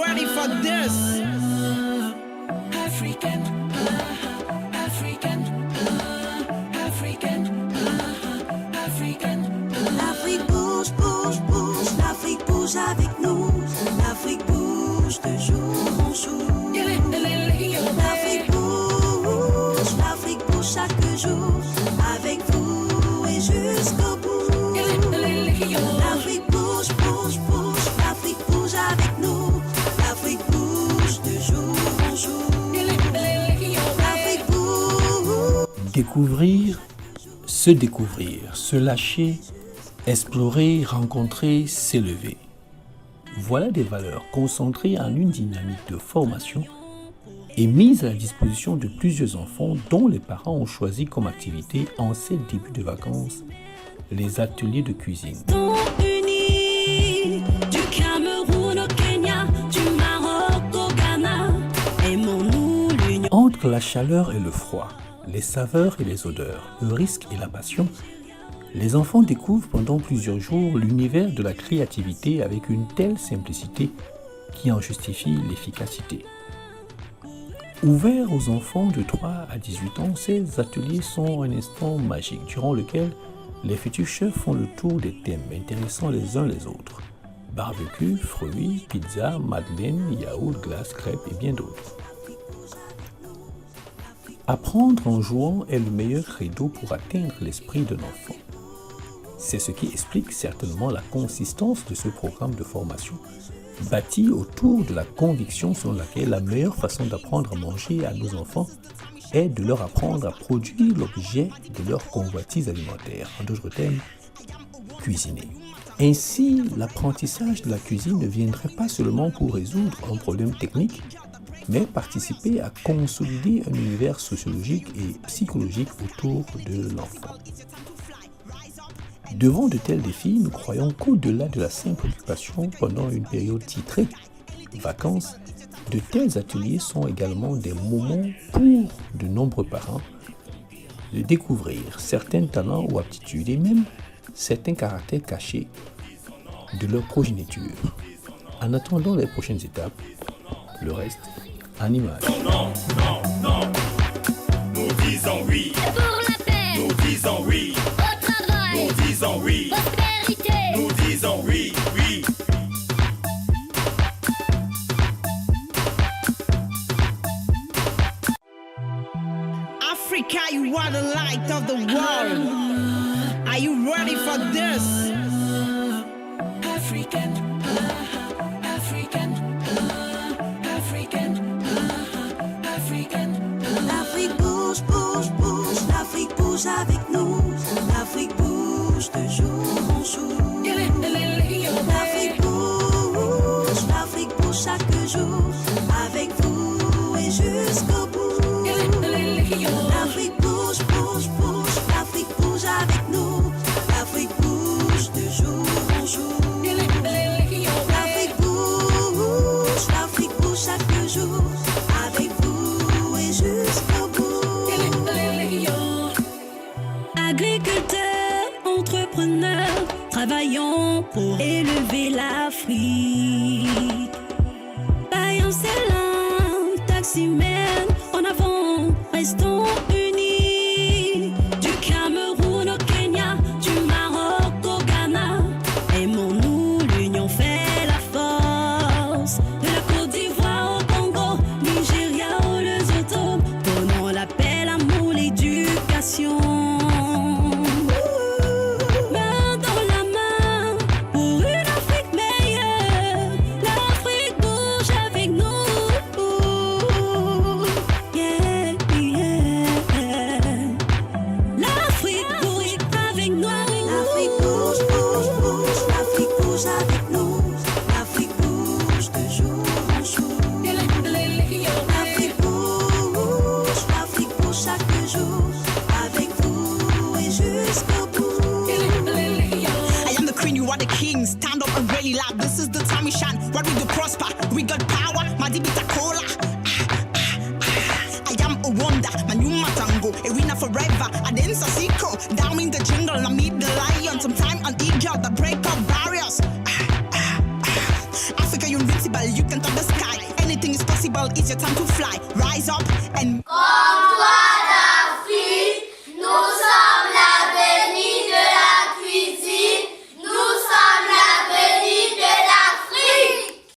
ready for this? African, African, African, African. L'Afrique bouge, bouge, bouge. L'Afrique bouge avec nous. L'Afrique bouge de jour en jour. L'Afrique bouge chaque jour. Avec vous et jusqu'au bout. L'Afrique bouge, bouge, bouge. L'Afrique bouge avec nous. L'Afrique bouge de jour en jour. L'Afrique bouge. Découvrir, se lâcher, explorer, rencontrer, s'élever. Voilà des valeurs concentrées en une dynamique de formation et mises à la disposition de plusieurs enfants dont les parents ont choisi comme activité en ces débuts de vacances les ateliers de cuisine. Unis, du Cameroun au Kenya, du Maroc au Ghana, aimons-nous l'union. Entre la chaleur et le froid, les saveurs et les odeurs, le risque et la passion, les enfants découvrent pendant plusieurs jours l'univers de la créativité avec une telle simplicité qui en justifie l'efficacité. Ouverts aux enfants de 3 à 18 ans, ces ateliers sont un instant magique durant lequel les futurs chefs font le tour des thèmes intéressant les uns les autres. Barbecue, fruits, pizza, madeleine, yaourt, glace, crêpes et bien d'autres. Apprendre en jouant est le meilleur credo pour atteindre l'esprit d'un enfant. C'est ce qui explique certainement la consistance de ce programme de formation, bâti autour de la conviction selon laquelle la meilleure façon d'apprendre à manger à nos enfants est de leur apprendre à produire l'objet de leur convoitise alimentaire, en d'autres termes, cuisiner. Ainsi, l'apprentissage de la cuisine ne viendrait pas seulement pour résoudre un problème technique, mais participer à consolider un univers sociologique et psychologique autour de l'enfant. Devant de tels défis, nous croyons qu'au-delà de la simple occupation pendant une période titrée vacances, de tels ateliers sont également des moments pour de nombreux parents de découvrir certains talents ou aptitudes et même certains caractères cachés de leur progéniture. En attendant les prochaines étapes, le reste en images. Non, non, non. Nous disons oui. C'est pour la paix. Nous disons oui. Au travail. Nous disons oui. Prospérité. Nous disons oui, oui. Africa, you are the light of the world. Are you ready for this? African, African, African, African. L'Afrique bouge, bouge, bouge. L'Afrique bouge avec nous. L'Afrique bouge de jour en jour. L'Afrique bouge chaque jour. Avec vous et jusqu'au bout. L'Afrique bouge, bouge, bouge. L'Afrique bouge avec nous. L'Afrique bouge de jour en jour. L'Afrique bouge chaque jour. Avec vous et jusqu'au bout. Agriculteurs, entrepreneurs, travaillons pour élever l'Afrique. Baillons ses langues, taximènes, en avant, restons unis. Du Cameroun au Kenya, du Maroc au Ghana, aimons-nous, l'union fait la force. De la Côte d'Ivoire au Congo, Nigeria ou Lesotho, donnons la paix, l'amour, l'éducation. Main dans la main pour une Afrique meilleure. L'Afrique bouge avec nous. Yeah, yeah. L'Afrique bouge avec nous. L'Afrique bouge, bouge, bouge. L'Afrique bouge avec nous. L'Afrique bouge de jour en jour. L'Afrique bouge chaque jour. Avec vous et jusqu'au bout. I am the queen, you are the king. Stand up and really loud. This is the time we shine. What we do prosper. We got power. Madibita cola. I am a wonder. My new matango. A winner forever. I dance a sequel. Down in the jungle. I meet the lion. Sometime an eagle that break up barriers. Africa, you invincible. You can touch the sky. Anything is possible. It's your time to fly. Rise up and. Comptoir